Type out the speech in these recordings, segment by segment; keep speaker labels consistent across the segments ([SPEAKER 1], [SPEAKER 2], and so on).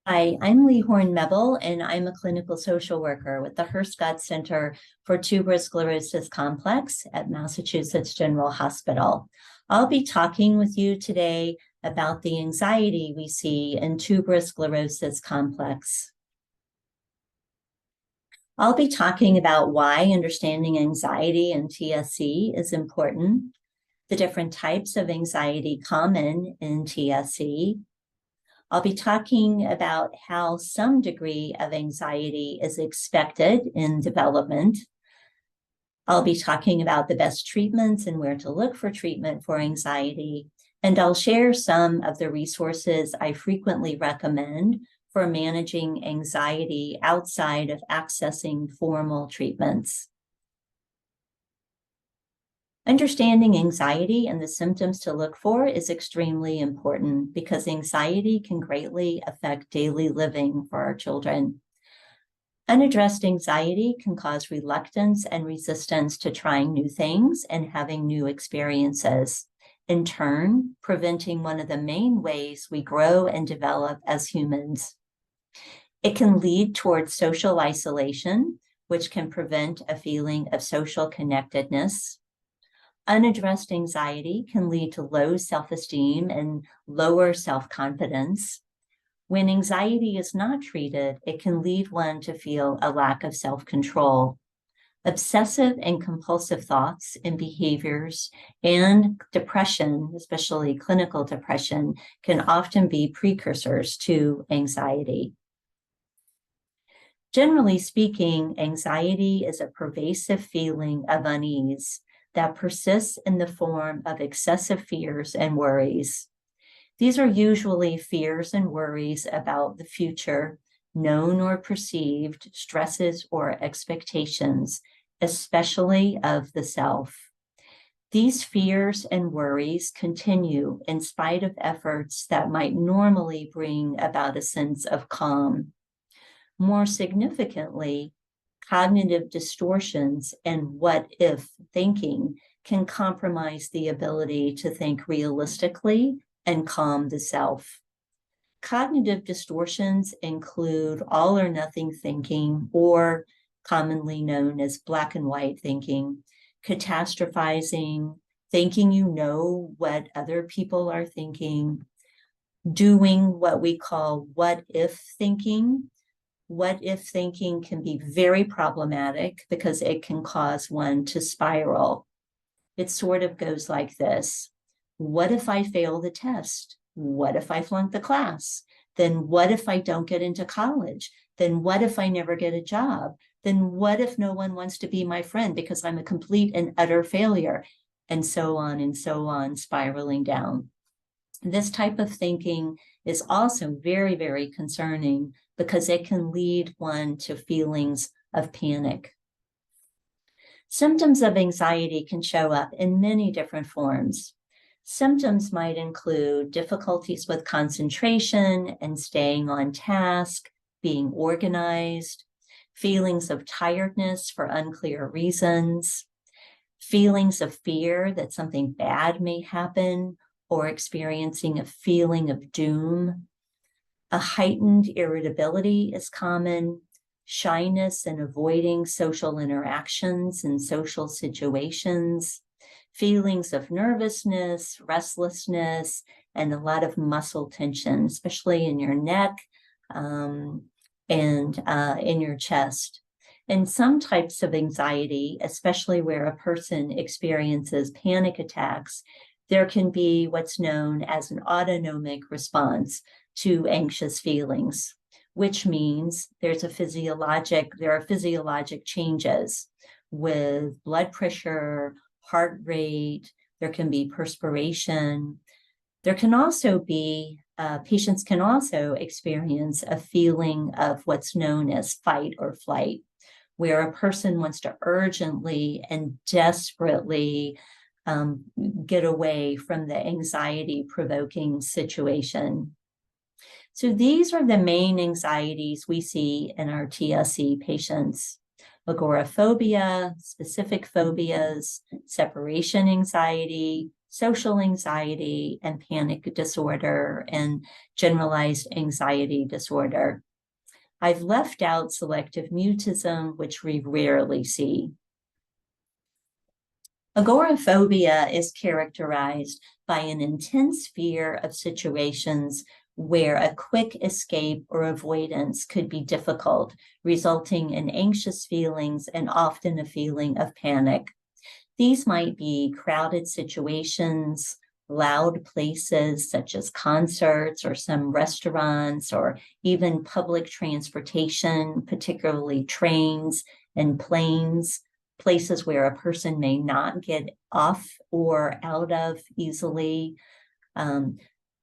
[SPEAKER 1] Hi, I'm Leigh Horne Mebel, and I'm a clinical social worker with the Scott Center for Tuberous Sclerosis Complex at Massachusetts General Hospital. I'll be talking with you today about the anxiety we see in tuberous sclerosis complex. I'll be talking about why understanding anxiety and TSC is important, the different types of anxiety common in TSC. I'll be talking about how some degree of anxiety is expected in development. I'll be talking about the best treatments and where to look for treatment for anxiety. And I'll share some of the resources I frequently recommend for managing anxiety outside of accessing formal treatments. Understanding anxiety and the symptoms to look for is extremely important because anxiety can greatly affect daily living for our children. Unaddressed anxiety can cause reluctance and resistance to trying new things and having new experiences, in turn, preventing one of the main ways we grow and develop as humans. It can lead towards social isolation, which can prevent a feeling of social connectedness. Unaddressed anxiety can lead to low self-esteem and lower self-confidence. When anxiety is not treated, it can lead one to feel a lack of self-control. Obsessive and compulsive thoughts and behaviors and depression, especially clinical depression, can often be precursors to anxiety. Generally speaking, anxiety is a pervasive feeling of unease that persists in the form of excessive fears and worries. These are usually fears and worries about the future, known or perceived, stresses or expectations, especially of the self. These fears and worries continue in spite of efforts that might normally bring about a sense of calm. More significantly, cognitive distortions and what-if thinking can compromise the ability to think realistically and calm the self. Cognitive distortions include all or nothing thinking, or commonly known as black and white thinking, catastrophizing, thinking you know what other people are thinking, doing what we call what-if thinking. What-if thinking can be very problematic because it can cause one to spiral. It sort of goes like this. What if I fail the test? What if I flunk the class? Then what if I don't get into college? Then what if I never get a job? Then what if no one wants to be my friend because I'm a complete and utter failure? And so on, spiraling down. This type of thinking is also very, very concerning because it can lead one to feelings of panic. Symptoms of anxiety can show up in many different forms. Symptoms might include difficulties with concentration and staying on task, being organized, feelings of tiredness for unclear reasons, feelings of fear that something bad may happen, or experiencing a feeling of doom. A heightened irritability is common, shyness and avoiding social interactions and social situations, feelings of nervousness, restlessness, and a lot of muscle tension, especially in your neck and in your chest. In some types of anxiety, especially where a person experiences panic attacks, there can be what's known as an autonomic response to anxious feelings, which means there are physiologic changes with blood pressure, heart rate, there can be perspiration. There can also be, patients can also experience a feeling of what's known as fight or flight, where a person wants to urgently and desperately get away from the anxiety-provoking situation. So these are the main anxieties we see in our TSC patients: agoraphobia, specific phobias, separation anxiety, social anxiety and panic disorder, and generalized anxiety disorder. I've left out selective mutism, which we rarely see. Agoraphobia is characterized by an intense fear of situations where a quick escape or avoidance could be difficult, resulting in anxious feelings and often a feeling of panic. These might be crowded situations, loud places such as concerts or some restaurants, or even public transportation, particularly trains and planes, places where a person may not get off or out of easily.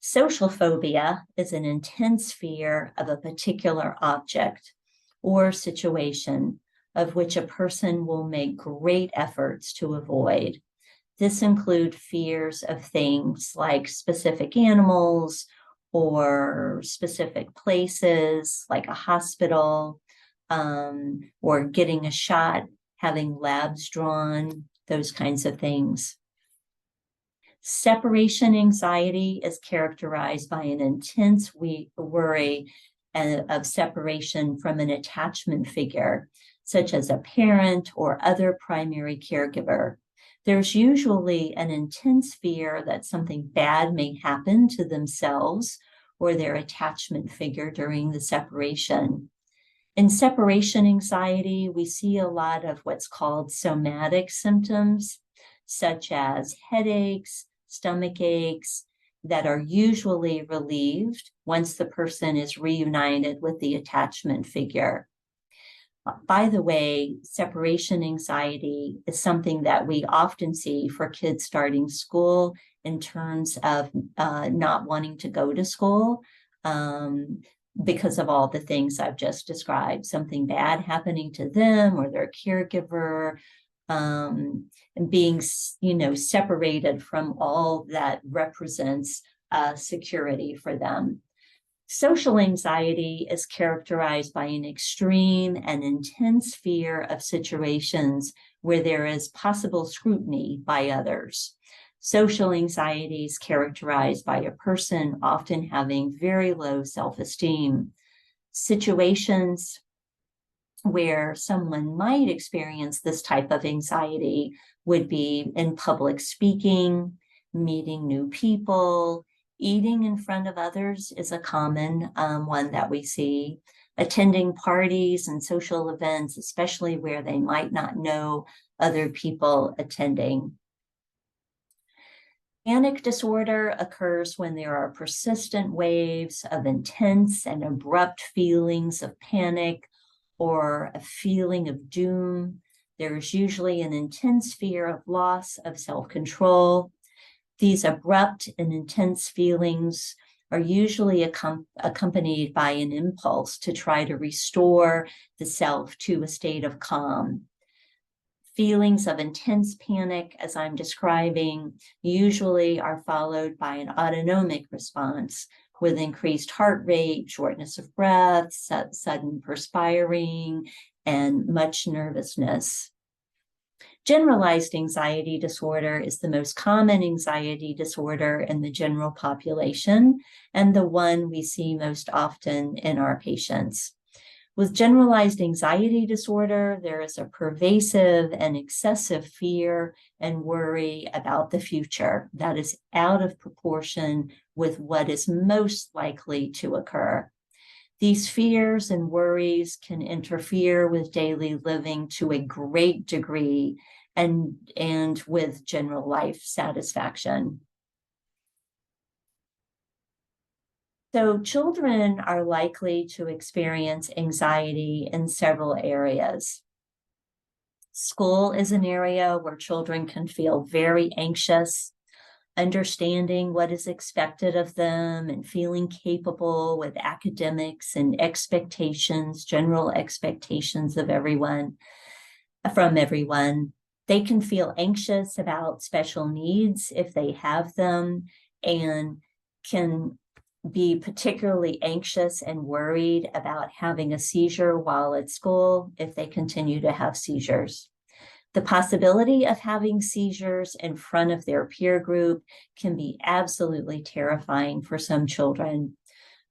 [SPEAKER 1] Social phobia is an intense fear of a particular object or situation of which a person will make great efforts to avoid. This includes fears of things like specific animals or specific places, like a hospital, or getting a shot, having labs drawn, those kinds of things. Separation anxiety is characterized by an intense worry of separation from an attachment figure, such as a parent or other primary caregiver. There's usually an intense fear that something bad may happen to themselves or their attachment figure during the separation. In separation anxiety, we see a lot of what's called somatic symptoms, such as headaches, stomach aches, that are usually relieved once the person is reunited with the attachment figure. By the way, separation anxiety is something that we often see for kids starting school in terms of not wanting to go to school because of all the things I've just described, something bad happening to them or their caregiver, and being, separated from all that represents security for them. Social anxiety is characterized by an extreme and intense fear of situations where there is possible scrutiny by others. Social anxiety is characterized by a person often having very low self-esteem. Situations where someone might experience this type of anxiety would be in public speaking, meeting new people, eating in front of others is a common one that we see, attending parties and social events, especially where they might not know other people attending. Panic disorder occurs when there are persistent waves of intense and abrupt feelings of panic or a feeling of doom. There's usually an intense fear of loss of self-control. These abrupt and intense feelings are usually accompanied by an impulse to try to restore the self to a state of calm. Feelings of intense panic, as I'm describing, usually are followed by an autonomic response with increased heart rate, shortness of breath, sudden perspiring, and much nervousness. Generalized anxiety disorder is the most common anxiety disorder in the general population and the one we see most often in our patients. With generalized anxiety disorder, there is a pervasive and excessive fear and worry about the future that is out of proportion with what is most likely to occur. These fears and worries can interfere with daily living to a great degree and with general life satisfaction. So children are likely to experience anxiety in several areas. School is an area where children can feel very anxious, understanding what is expected of them and feeling capable with academics and expectations, general expectations of from everyone. They can feel anxious about special needs if they have them, and can be particularly anxious and worried about having a seizure while at school if they continue to have seizures. The possibility of having seizures in front of their peer group can be absolutely terrifying for some children.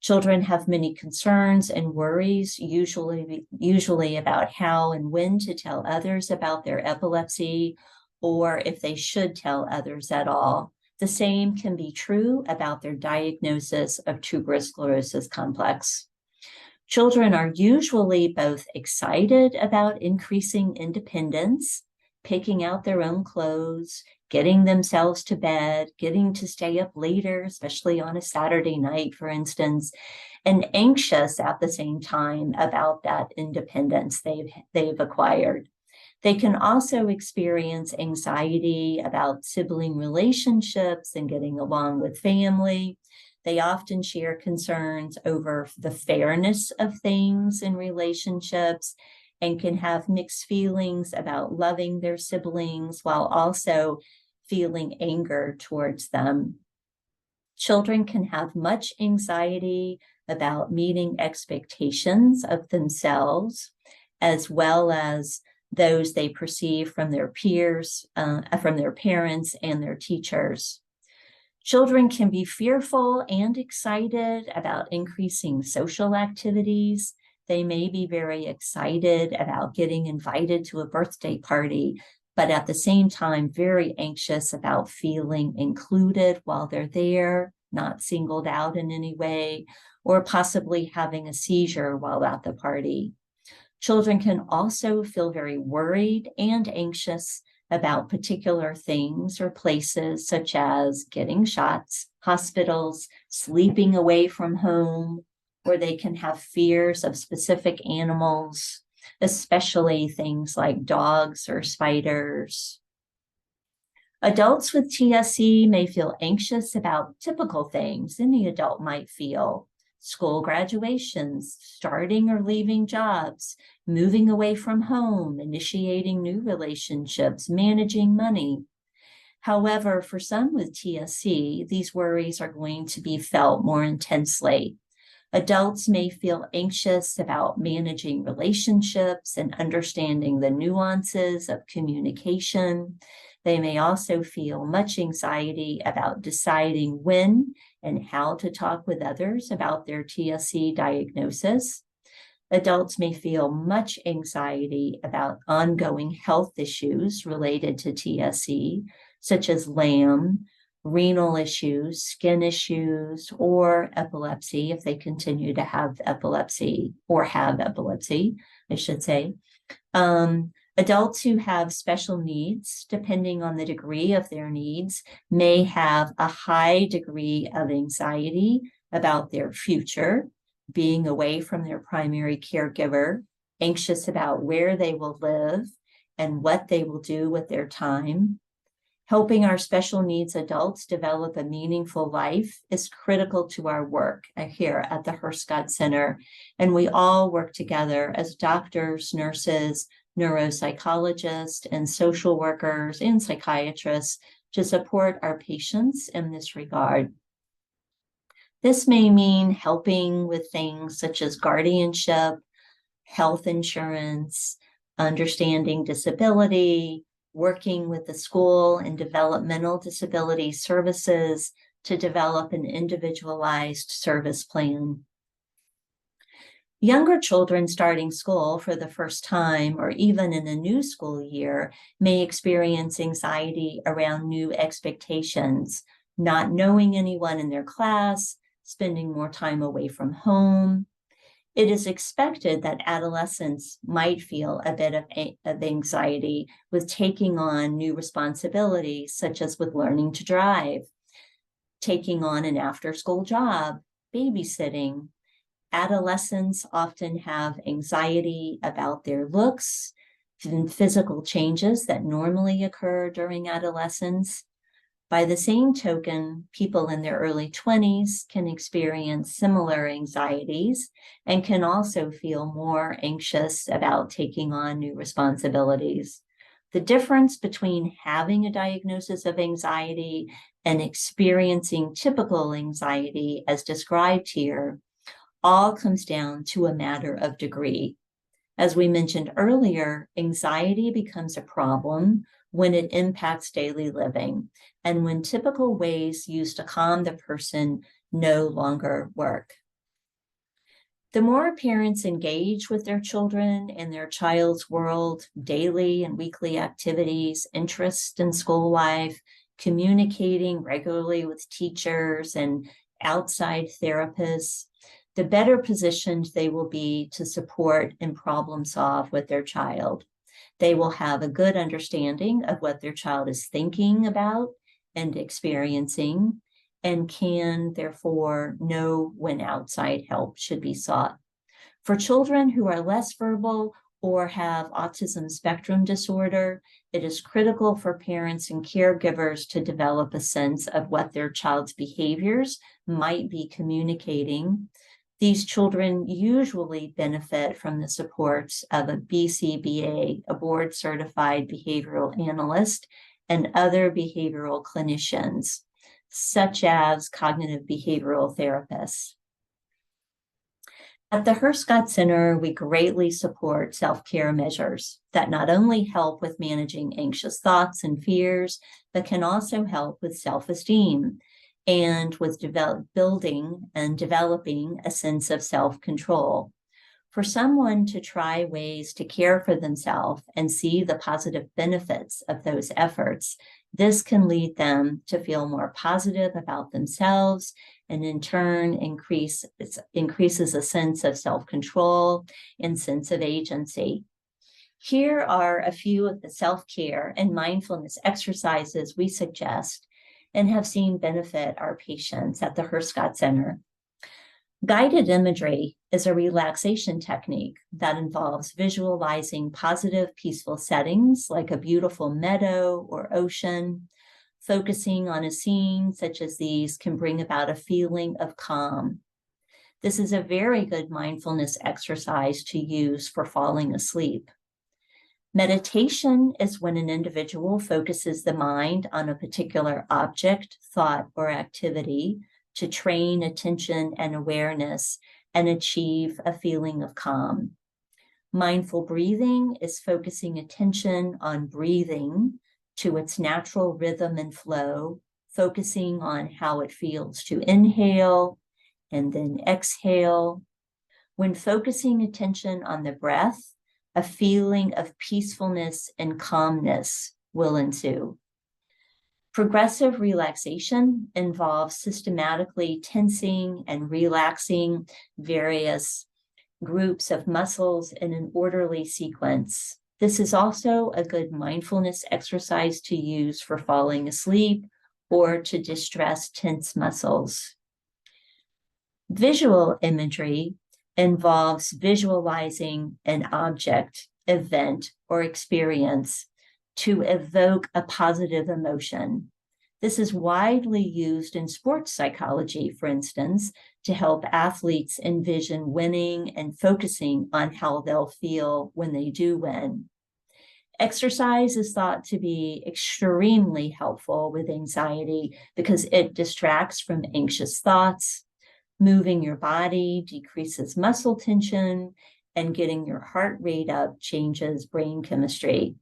[SPEAKER 1] Children have many concerns and worries, usually about how and when to tell others about their epilepsy, or if they should tell others at all. The same can be true about their diagnosis of tuberous sclerosis complex. Children are usually both excited about increasing independence, picking out their own clothes, getting themselves to bed, getting to stay up later, especially on a Saturday night, for instance, and anxious at the same time about that independence they've acquired. They can also experience anxiety about sibling relationships and getting along with family. They often share concerns over the fairness of things in relationships and can have mixed feelings about loving their siblings while also feeling anger towards them. Children can have much anxiety about meeting expectations of themselves, as well as those they perceive from their peers, from their parents and their teachers. Children can be fearful and excited about increasing social activities. They may be very excited about getting invited to a birthday party, but at the same time, very anxious about feeling included while they're there, not singled out in any way, or possibly having a seizure while at the party. Children can also feel very worried and anxious about particular things or places, such as getting shots, hospitals, sleeping away from home, or they can have fears of specific animals, especially things like dogs or spiders. Adults with TSC may feel anxious about typical things any adult might feel: school graduations, starting or leaving jobs, moving away from home, initiating new relationships, managing money. However, for some with TSC, these worries are going to be felt more intensely. Adults may feel anxious about managing relationships and understanding the nuances of communication. They may also feel much anxiety about deciding when and how to talk with others about their TSC diagnosis. Adults may feel much anxiety about ongoing health issues related to TSC, such as LAM, renal issues, skin issues, or epilepsy, if they continue to have epilepsy, or have epilepsy, I should say. Adults who have special needs, depending on the degree of their needs, may have a high degree of anxiety about their future, being away from their primary caregiver, anxious about where they will live and what they will do with their time. Helping our special needs adults develop a meaningful life is critical to our work here at the Herscott Center, and we all work together as doctors, nurses, neuropsychologists, and social workers and psychiatrists to support our patients in this regard. This may mean helping with things such as guardianship, health insurance, understanding disability, working with the school and developmental disability services to develop an individualized service plan. Younger children starting school for the first time or even in a new school year may experience anxiety around new expectations, not knowing anyone in their class, spending more time away from home. It is expected that adolescents might feel a bit of anxiety with taking on new responsibilities, such as with learning to drive, taking on an after-school job, babysitting. Adolescents often have anxiety about their looks and physical changes that normally occur during adolescence. By the same token, people in their early 20s can experience similar anxieties and can also feel more anxious about taking on new responsibilities. The difference between having a diagnosis of anxiety and experiencing typical anxiety, as described here, all comes down to a matter of degree. As we mentioned earlier, anxiety becomes a problem when it impacts daily living and when typical ways used to calm the person no longer work. The more parents engage with their children and their child's world, daily and weekly activities, interests in school life, communicating regularly with teachers and outside therapists, the better positioned they will be to support and problem solve with their child. They will have a good understanding of what their child is thinking about and experiencing, and can therefore know when outside help should be sought. For children who are less verbal or have autism spectrum disorder, it is critical for parents and caregivers to develop a sense of what their child's behaviors might be communicating. These children usually benefit from the supports of a BCBA, a board-certified behavioral analyst, and other behavioral clinicians, such as cognitive behavioral therapists. At the Scott Center, we greatly support self-care measures that not only help with managing anxious thoughts and fears, but can also help with self-esteem and with building and developing a sense of self-control. For someone to try ways to care for themselves and see the positive benefits of those efforts, this can lead them to feel more positive about themselves, and in turn increases a sense of self-control and sense of agency. Here are a few of the self-care and mindfulness exercises we suggest and have seen benefit our patients at the Scott Center. Guided imagery is a relaxation technique that involves visualizing positive, peaceful settings like a beautiful meadow or ocean. Focusing on a scene such as these can bring about a feeling of calm. This is a very good mindfulness exercise to use for falling asleep. Meditation is when an individual focuses the mind on a particular object, thought, or activity to train attention and awareness and achieve a feeling of calm. Mindful breathing is focusing attention on breathing to its natural rhythm and flow, focusing on how it feels to inhale and then exhale. When focusing attention on the breath, a feeling of peacefulness and calmness will ensue. Progressive relaxation involves systematically tensing and relaxing various groups of muscles in an orderly sequence. This is also a good mindfulness exercise to use for falling asleep or to distress tense muscles. Visual imagery involves visualizing an object, event, or experience to evoke a positive emotion. This is widely used in sports psychology, for instance, to help athletes envision winning and focusing on how they'll feel when they do win. Exercise is thought to be extremely helpful with anxiety because it distracts from anxious thoughts. Moving your body decreases muscle tension, and getting your heart rate up changes brain chemistry.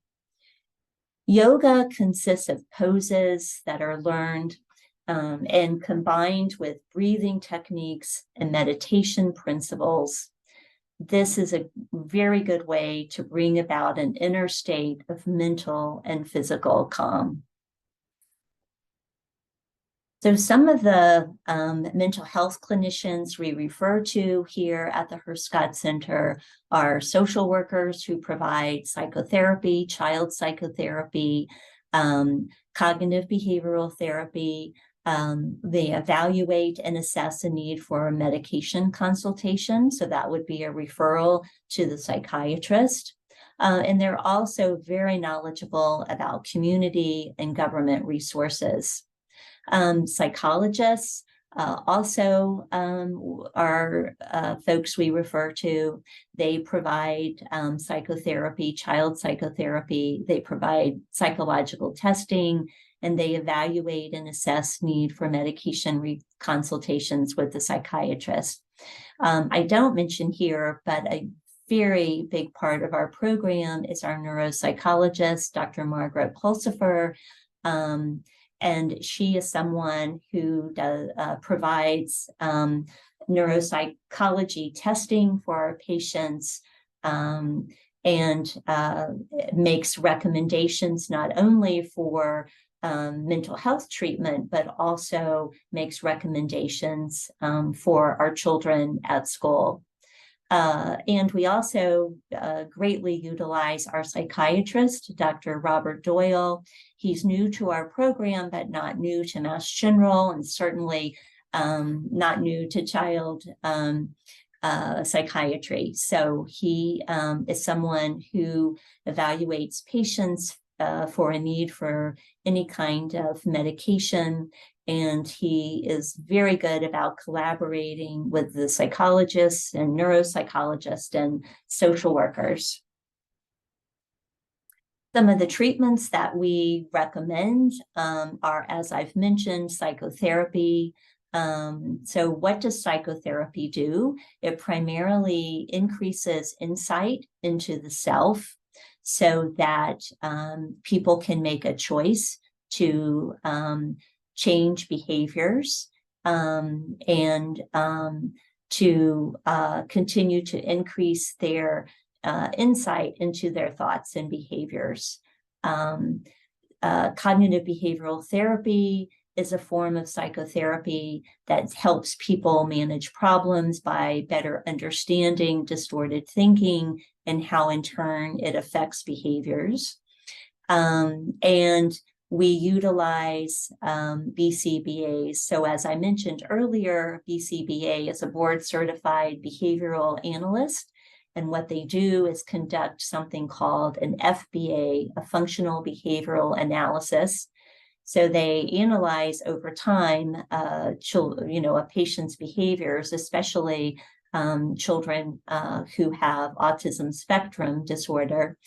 [SPEAKER 1] Yoga consists of poses that are learned and combined with breathing techniques and meditation principles. This is a very good way to bring about an inner state of mental and physical calm. So some of the mental health clinicians we refer to here at the Scott Center are social workers who provide psychotherapy, child psychotherapy, cognitive behavioral therapy. They evaluate and assess a need for a medication consultation. So that would be a referral to the psychiatrist. And they're also very knowledgeable about community and government resources. Psychologists also are folks we refer to. They provide psychotherapy, child psychotherapy. They provide psychological testing, and they evaluate and assess need for medication consultations with the psychiatrist. I don't mention here, but a very big part of our program is our neuropsychologist, Dr. Margaret Pulsifer. And she is someone who provides neuropsychology testing for our patients, and makes recommendations not only for mental health treatment, but also makes recommendations for our children at school. And we also greatly utilize our psychiatrist, Dr. Robert Doyle. He's new to our program, but not new to Mass General, and certainly not new to child psychiatry. So he is someone who evaluates patients for a need for any kind of medication. And he is very good about collaborating with the psychologists and neuropsychologists and social workers. Some of the treatments that we recommend are, as I've mentioned, psychotherapy. So what does psychotherapy do? It primarily increases insight into the self so that people can make a choice to change behaviors and to continue to increase their insight into their thoughts and behaviors. Cognitive behavioral therapy is a form of psychotherapy that helps people manage problems by better understanding distorted thinking and how in turn it affects behaviors. And we utilize BCBAs. So as I mentioned earlier, BCBA is a board certified behavioral analyst. And what they do is conduct something called an FBA, a functional behavioral analysis. So they analyze over time, a patient's behaviors, especially children who have autism spectrum disorder,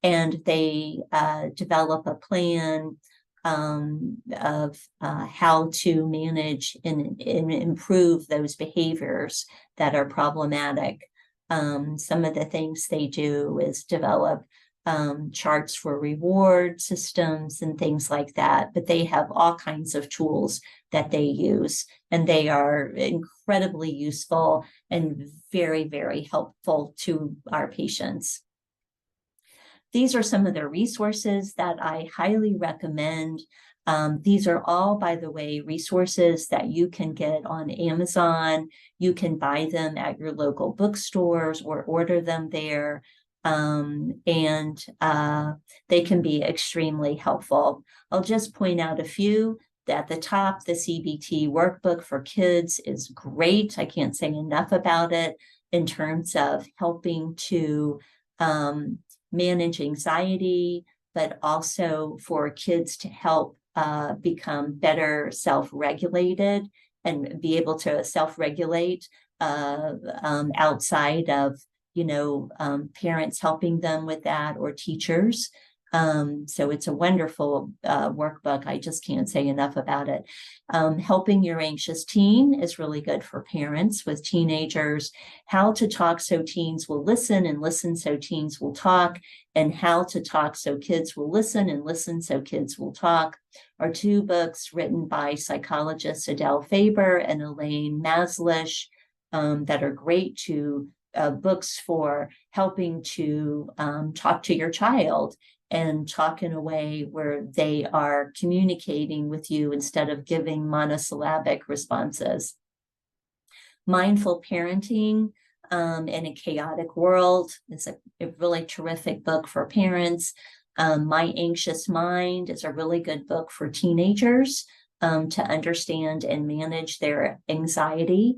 [SPEAKER 1] and they develop a plan of how to manage and improve those behaviors that are problematic. Some of the things they do is develop charts for reward systems and things like that, but they have all kinds of tools that they use, and they are incredibly useful and very, very helpful to our patients. These are some of the resources that I highly recommend. These are all, by the way, resources that you can get on Amazon. You can buy them at your local bookstores or order them there. And they can be extremely helpful. I'll just point out a few. At the top, the CBT workbook for kids is great. I can't say enough about it in terms of helping to manage anxiety, but also for kids to help become better self-regulated and be able to self-regulate outside of parents helping them with that or teachers. So it's a wonderful workbook. I just can't say enough about it. Helping Your Anxious Teen is really good for parents with teenagers. How to Talk So Teens Will Listen and Listen So Teens Will Talk, and How to Talk So Kids Will Listen and Listen So Kids Will Talk are two books written by psychologists Adele Faber and Elaine Maslish that are great books for helping to talk to your child and talk in a way where they are communicating with you instead of giving monosyllabic responses. Mindful Parenting in a Chaotic World is a really terrific book for parents. My Anxious Mind is a really good book for teenagers to understand and manage their anxiety.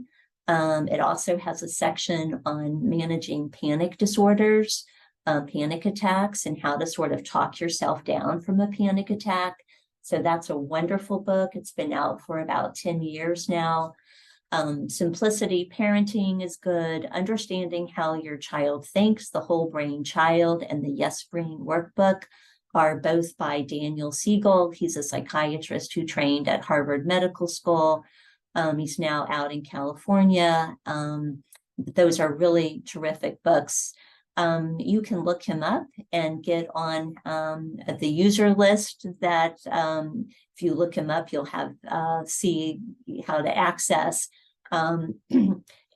[SPEAKER 1] It also has a section on managing panic disorders, panic attacks, and how to sort of talk yourself down from a panic attack. So that's a wonderful book. It's been out for about 10 years now. Simplicity Parenting is good. Understanding How Your Child Thinks, The Whole Brain Child, and the Yes Brain Workbook are both by Daniel Siegel. He's a psychiatrist who trained at Harvard Medical School. He's now out in California. Those are really terrific books. You can look him up and get on the user list that if you look him up, you'll have see how to access.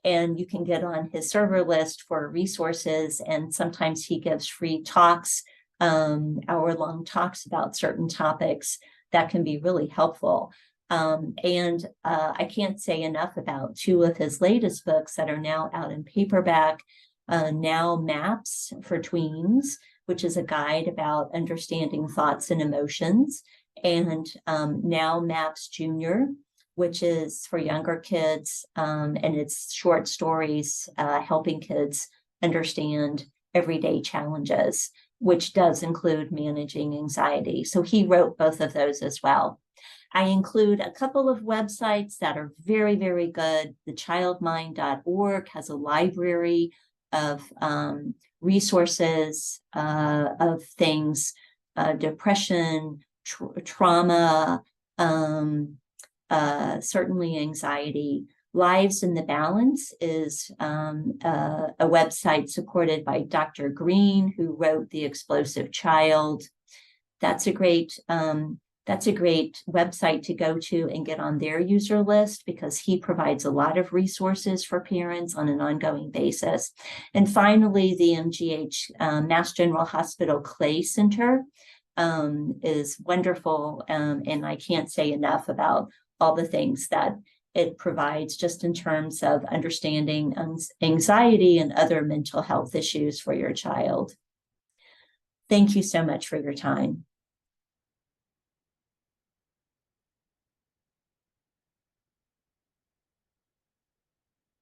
[SPEAKER 1] And you can get on his server list for resources. And sometimes he gives free talks, hour-long talks about certain topics that can be really helpful. And I can't say enough about two of his latest books that are now out in paperback. Now Maps for Tweens, which is a guide about understanding thoughts and emotions, and Now Maps Junior, which is for younger kids, and it's short stories helping kids understand everyday challenges, which does include managing anxiety. So he wrote both of those as well. I include a couple of websites that are very, very good. The childmind.org has a library of resources of things, depression, trauma, certainly anxiety. Lives in the Balance is a website supported by Dr. Green, who wrote The Explosive Child. That's a great website to go to and get on their user list, because he provides a lot of resources for parents on an ongoing basis. And finally, the MGH Mass General Hospital Clay Center is wonderful, and I can't say enough about all the things that it provides just in terms of understanding anxiety and other mental health issues for your child. Thank you so much for your time.